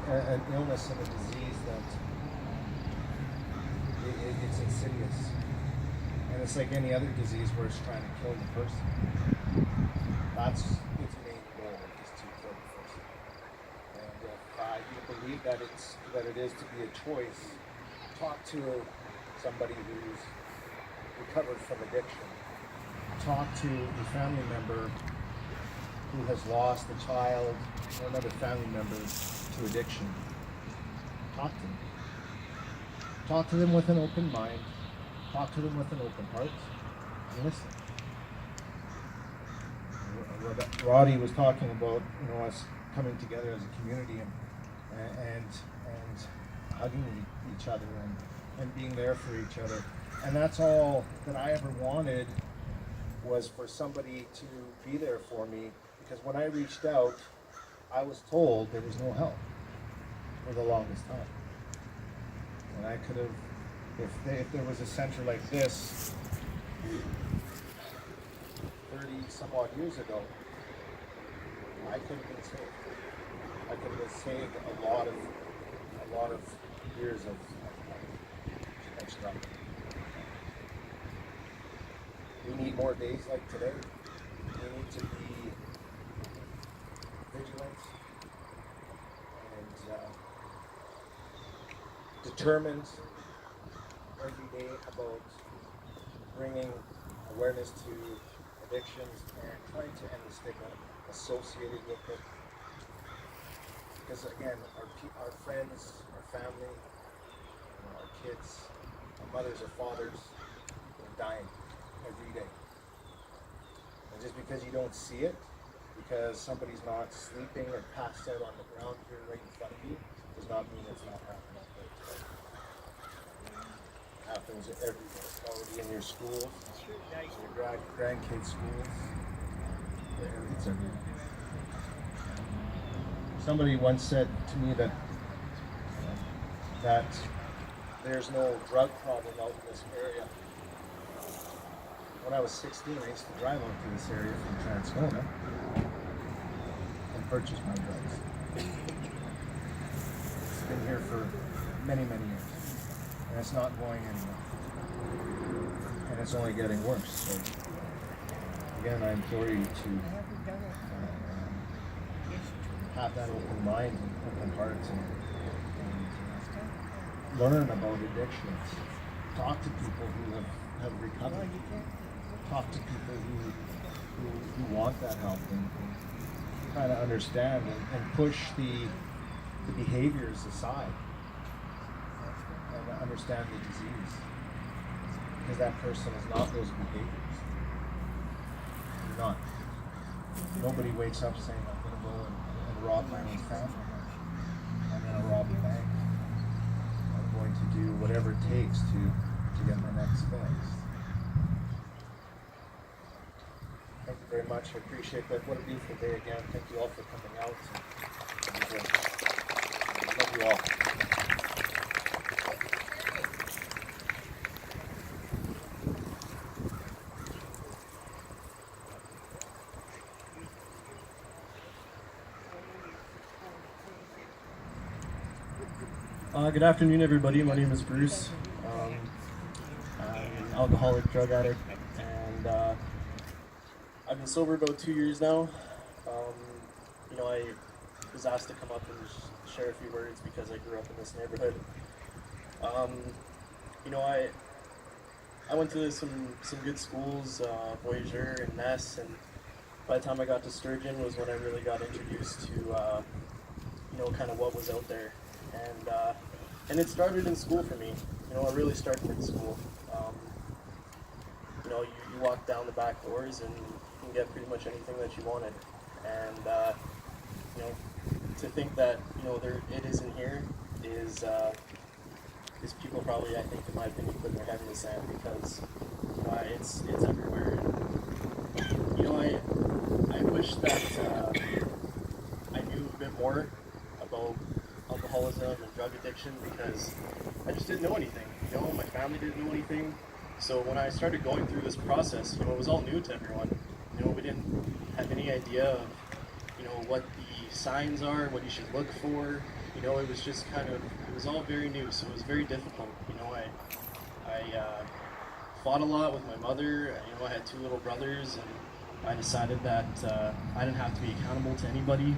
an illness and a disease that it's insidious, and it's like any other disease where it's trying to kill the person. That's its main goal, is to kill the person. And if you believe that it is to be a choice, talk to somebody who's recovered from addiction. Talk to a family member who has lost a child or another family member to addiction. Talk to them. Talk to them with an open mind. Talk to them with an open heart, and listen. Roddy was talking about, us coming together as a community and hugging each other and being there for each other. And that's all that I ever wanted, was for somebody to be there for me, because when I reached out, I was told there was no help for the longest time. And I could have, if there was a center like this 30 some odd years ago, I could have been saved. I could have been saved a lot of years of struggle. We need more days like today. We need to be vigilant and determined every day about bringing awareness to addictions and trying to end the stigma associated with it. Because again, our friends, our family, our kids, our mothers or fathers are dying every day. And just because you don't see it, because somebody's not sleeping or passed out on the ground here right in front of you, does not mean it's not happening. It happens everywhere. It's already in your schools, in your grandkids' schools. It's everywhere. Somebody once said to me that there's no drug problem out in this area. When I was 16, I used to drive out to this area from Transcona and purchase my drugs. It's been here for many, many years, and it's not going anywhere. And it's only getting worse. So, again, I implore you to have that open mind and open heart and learn about addictions. Talk to people who have recovered. Talk to people who want that help and try to understand and push the behaviors aside and understand the disease. Because that person is not those behaviors. They're not. Nobody wakes up saying, I'm going to go and rob my own family. I'm going to rob a bank. I'm going to do whatever it takes to get my next fix. Thank you very much. I appreciate that. What a beautiful day again. Thank you all for coming out. And love you all. Good afternoon, everybody. My name is Bruce. I'm an alcoholic, drug addict, and I've been sober about 2 years now. I was asked to come up and share a few words because I grew up in this neighborhood. I went to some good schools, Voyageur and Ness, and by the time I got to Sturgeon was when I really got introduced to kind of what was out there. And it started in school for me. It really started in school. You walk down the back doors and you can get pretty much anything that you wanted. And to think that it isn't here is people probably, I think, in my opinion, putting their head in the sand, because it's everywhere. And, I wish that I knew a bit more about alcoholism and drug addiction, because I just didn't know anything. My family didn't know anything. So when I started going through this process, it was all new to everyone. We didn't have any idea of what the signs are, what you should look for. It was just it was all very new, so it was very difficult. I fought a lot with my mother. I had two little brothers, and I decided that I didn't have to be accountable to anybody,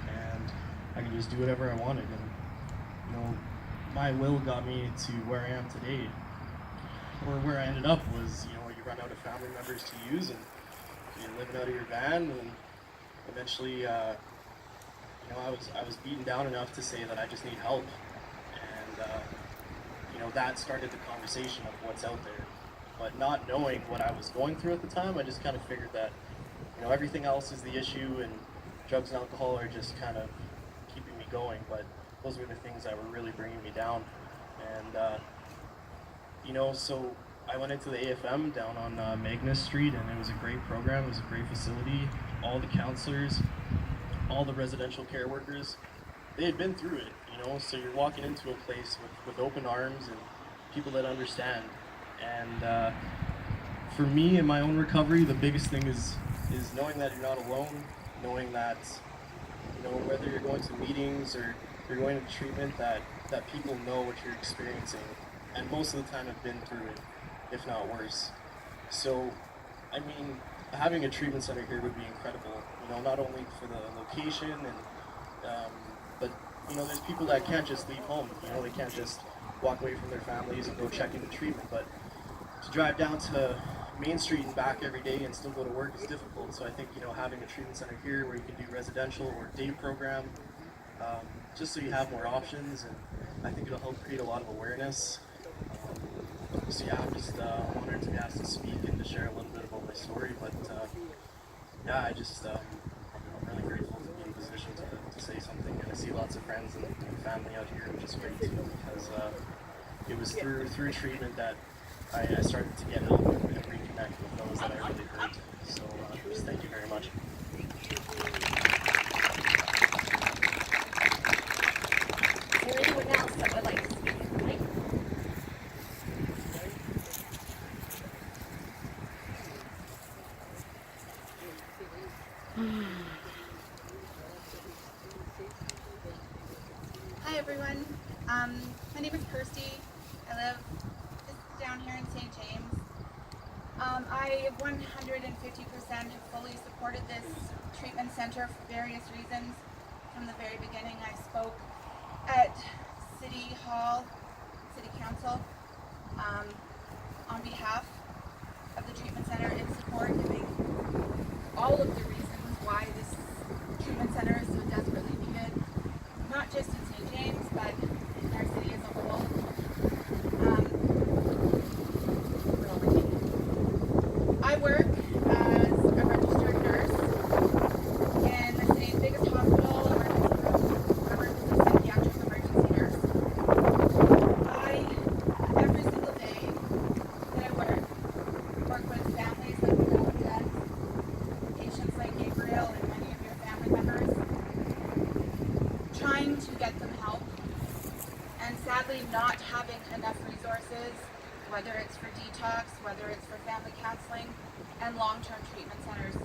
and I could just do whatever I wanted. And my will got me to where I am today, or where I ended up was, you run out of family members to use, and you're living out of your van, and eventually, I was beaten down enough to say that I just need help, and that started the conversation of what's out there. But not knowing what I was going through at the time, I just kind of figured that everything else is the issue, and drugs and alcohol are just kind of keeping me going. But those were the things that were really bringing me down, and so I went into the AFM down on Magnus Street, and it was a great program. It was a great facility. All the counselors, all the residential care workers, they had been through it, so you're walking into a place with open arms and people that understand. And for me in my own recovery, the biggest thing is knowing that you're not alone, knowing that whether you're going to meetings or you're going to treatment, that people know what you're experiencing, and most of the time have been through it, if not worse. So, I mean, having a treatment center here would be incredible. Not only for the location but there's people that can't just leave home. They can't just walk away from their families and go check into treatment. But to drive down to Main Street and back every day and still go to work is difficult. So I think having a treatment center here where you can do residential or day program, just so you have more options, and I think it'll help create a lot of awareness. So yeah, I'm just honored to be asked to speak and to share a little bit about my story. But yeah, I'm really grateful to be in a position to say something, and I see lots of friends and family out here, which is great too, because it was through treatment that I started to get help and reconnect with those that I really hurt. So just thank you very much. Is there anyone else that would like to speak? Mike? Hi everyone, my name is Kirsty. I live just down here in St. James. I 150% have fully supported this treatment center for various reasons. From the very beginning, I spoke at City Hall, City Council, on behalf of the treatment center in support, giving all of the reasons why this treatment center is so desperately needed, not just in St. James, but in our city as a whole. I work as a registered nurse in the city's biggest hospital, emergency psychiatric emergency nurse. Every single day that I work with families like without death, patients like Gabriel and many of your family members, trying to get them help, and sadly not having enough resources, whether it's for detox, whether it's for family counseling, and long-term treatment centers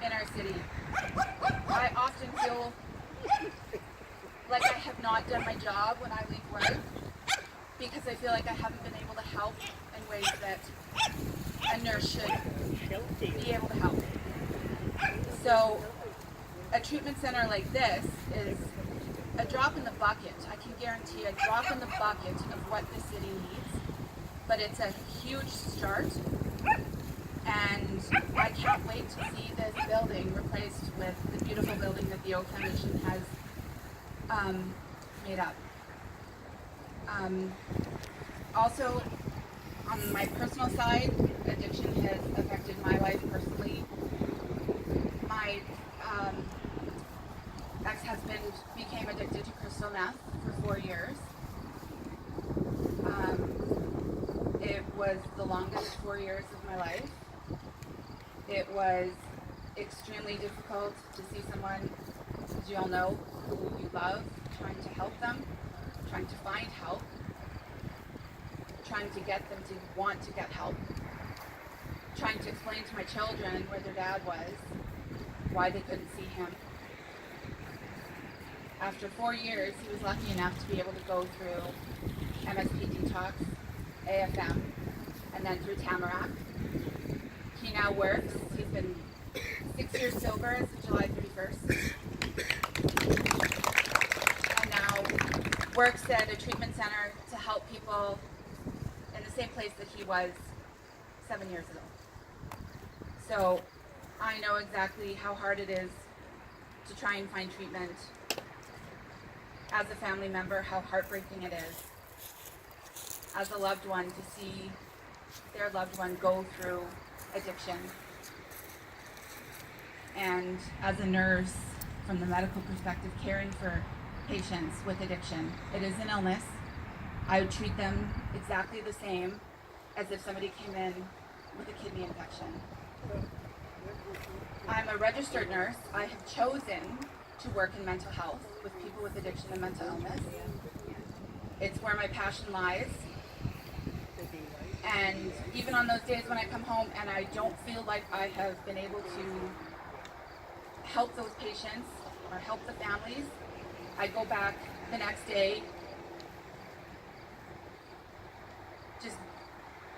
in our city. I often feel like I have not done my job when I leave work, because I feel like I haven't been able to help in ways that a nurse should be able to help. So a treatment center like this is a drop in the bucket. I can guarantee a drop in the bucket of what the city needs, but it's a huge start, and I can't wait to see this building replaced with the beautiful building that the Oak Foundation has made up. Also, on my personal side, addiction has affected my life personally. My ex-husband became addicted to crystal meth for 4 years. It was the longest 4 years of my life. It was extremely difficult to see someone, as you all know, who you love, trying to help them, trying to find help, trying to get them to want to get help, trying to explain to my children where their dad was, why they couldn't see him. After 4 years, he was lucky enough to be able to go through MSP detox, AFM, and then through Tamarack. He now works. He's been 6 years sober as of July 31st. And now works at a treatment center to help people in the same place that he was 7 years ago. So I know exactly how hard it is to try and find treatment. As a family member, how heartbreaking it is. As a loved one, to see their loved one go through addiction. And as a nurse, from the medical perspective, caring for patients with addiction, it is an illness. I would treat them exactly the same as if somebody came in with a kidney infection. I'm a registered nurse. I have chosen to work in mental health with people with addiction and mental illness. It's where my passion lies. And even on those days when I come home and I don't feel like I have been able to help those patients or help the families, I go back the next day just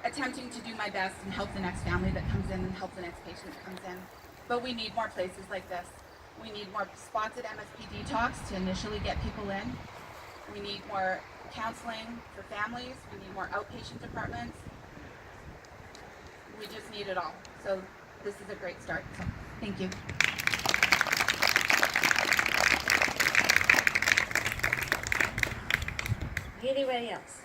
attempting to do my best and help the next family that comes in and help the next patient that comes in. But we need more places like this. We need more spots at MSP detox to initially get people in. We need more counseling for families. We need more outpatient departments. We just need it all. So this is a great start. So thank you. Anybody else?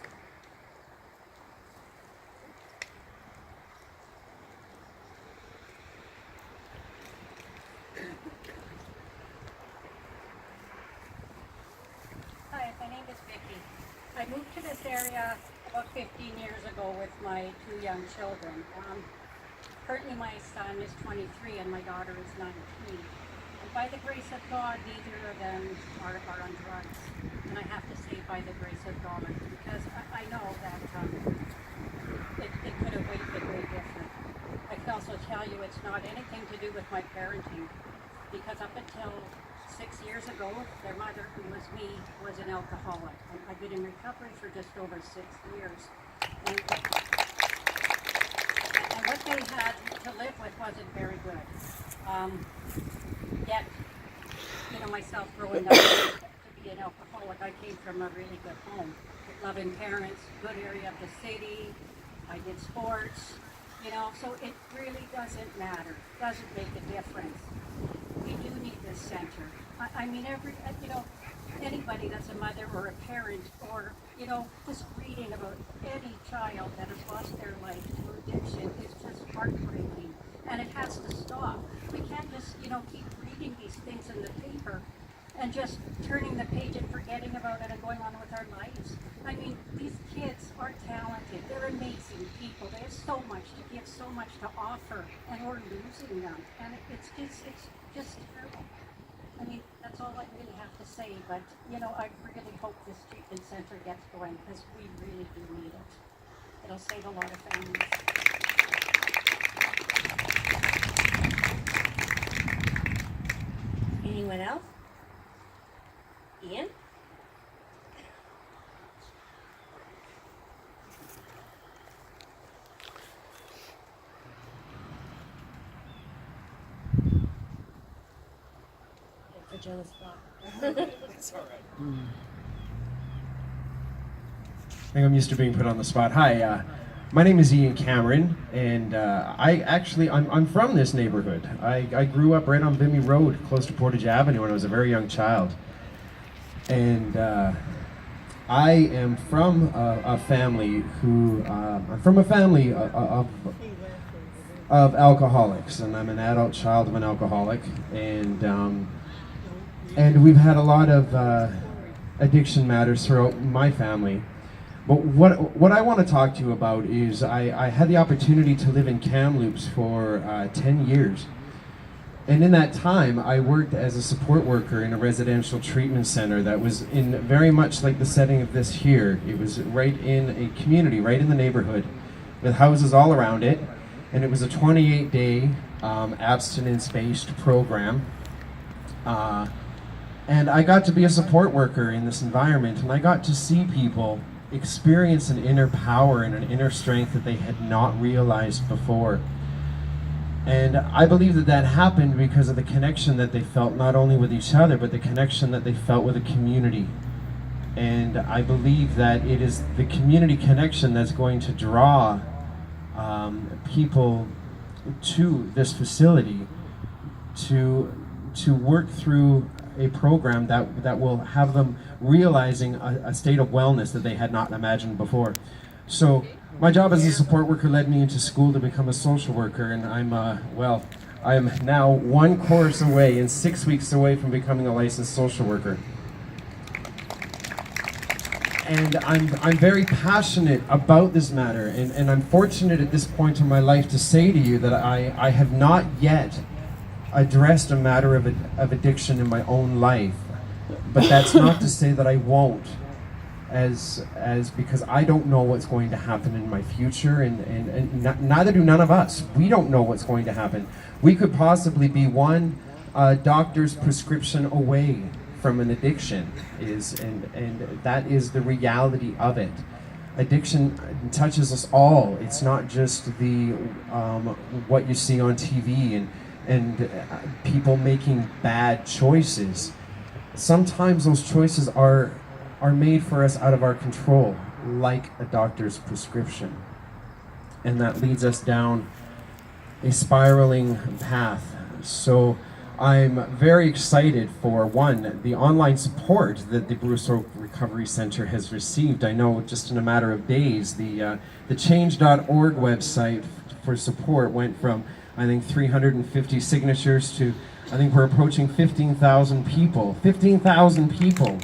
Hi, my name is Vicky. I moved to this area about 15 years ago with my 2 young children. Currently my son is 23 and my daughter is 19. And by the grace of God, neither of them are on drugs. And I have to say by the grace of God, because I know that it could have been way different. I can also tell you it's not anything to do with my parenting, because up until 6 years ago, their mother, who was me, was an alcoholic. And I've been in recovery for just over 6 years. And what they had to live with wasn't very good. Yet, myself growing up to be an alcoholic, I came from a really good home. Loving parents, good area of the city. I did sports, so it really doesn't matter. Doesn't make a difference. We do need this center. I mean, anybody that's a mother or a parent or, just reading about any child that has lost their life to addiction is just heartbreaking. And it has to stop. We can't just, keep reading these things in the paper and just turning the page and forgetting about it and going on with our lives. I mean, these kids are talented. They're amazing people. They have so much to give, so much to offer, and we're losing them. And it's just terrible. I mean, that's all I really have to say, but, I really hope this treatment center gets going, because we really do need it. It'll save a lot of families. Anyone else? Ian? Put you on the spot. It's all right. I think I'm used to being put on the spot. Hi, my name is Ian Cameron, and I'm from this neighborhood. I grew up right on Vimy Road, close to Portage Avenue, when I was a very young child. And I am from a family of alcoholics, and I'm an adult child of an alcoholic, and we've had a lot of addiction matters throughout my family. But what I want to talk to you about is I had the opportunity to live in Kamloops for 10 years. And in that time, I worked as a support worker in a residential treatment center that was in very much like the setting of this here. It was right in a community, right in the neighborhood, with houses all around it. and it was a 28-day abstinence-based program. And I got to be a support worker in this environment, and I got to see people experience an inner power and an inner strength that they had not realized before. And I believe that that happened because of the connection that they felt not only with each other, but the connection that they felt with the community. And I believe that it is the community connection that's going to draw people to this facility to work through a program that will have them realizing a state of wellness that they had not imagined before. So my job as a support worker led me into school to become a social worker, and I'm now one course away and 6 weeks away from becoming a licensed social worker. And I'm very passionate about this matter, and I'm fortunate at this point in my life to say to you that I have not yet addressed a matter of addiction in my own life. But that's not to say that I won't, as because I don't know what's going to happen in my future, and neither do none of us. We don't know what's going to happen. We could possibly be one doctor's prescription away from an addiction, and that is the reality of it. Addiction touches us all. It's not just the what you see on TV and people making bad choices. Sometimes those choices are made for us out of our control, like a doctor's prescription, and that leads us down a spiraling path. So I'm very excited for, one, the online support that the Bruce Oak Recovery Center has received. I know just in a matter of days, the change.org website for support went from, I think, 350 signatures to, I think we're approaching 15,000 people. 15,000 people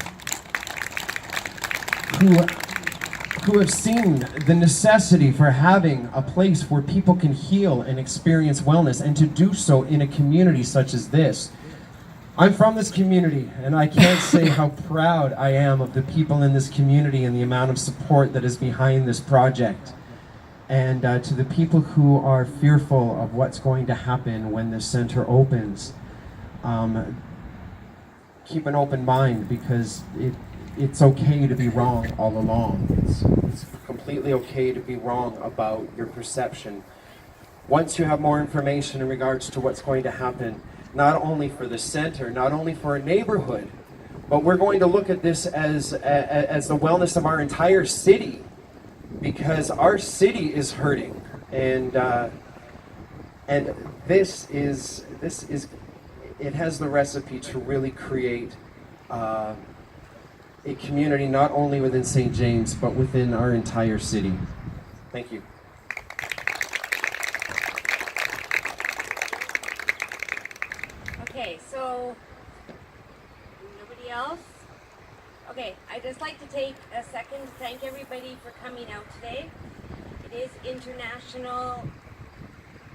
who have seen the necessity for having a place where people can heal and experience wellness, and to do so in a community such as this. I'm from this community, and I can't say how proud I am of the people in this community and the amount of support that is behind this project. And to the people who are fearful of what's going to happen when this center opens, keep an open mind, because it's okay to be wrong all along. It's completely okay to be wrong about your perception. Once you have more information in regards to what's going to happen, not only for the center, not only for a neighborhood, but we're going to look at this as the wellness of our entire city, because our city is hurting, and this is it has the recipe to really create a community not only within St. James, but within our entire city. Thank you. Okay, so nobody else? Okay, I'd just like to take a second to thank everybody for coming out today. It is International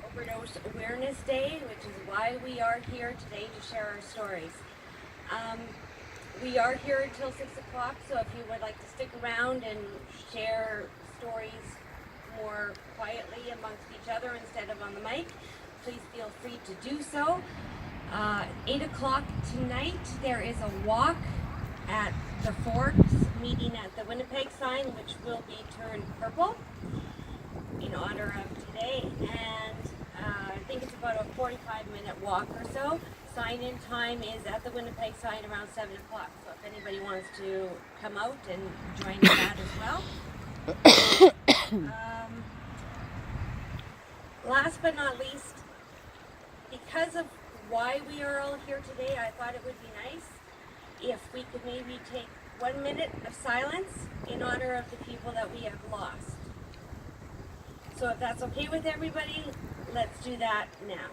Overdose Awareness Day, which is why we are here today to share our stories. We are here until 6 o'clock, so if you would like to stick around and share stories more quietly amongst each other instead of on the mic, please feel free to do so. 8 o'clock tonight, there is a walk at the Forks, meeting at the Winnipeg sign, which will be turned purple in honor of today, and I think it's about a 45-minute walk or so. Sign-in time is at the Winnipeg sign around 7 o'clock, so if anybody wants to come out and join in that as well. Last but not least, because of why we are all here today, I thought it would be nice if we could maybe take 1 minute of silence in honor of the people that we have lost. So if that's okay with everybody, let's do that now.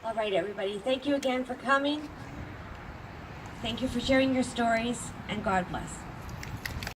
All right, everybody. Thank you again for coming. Thank you for sharing your stories, and God bless.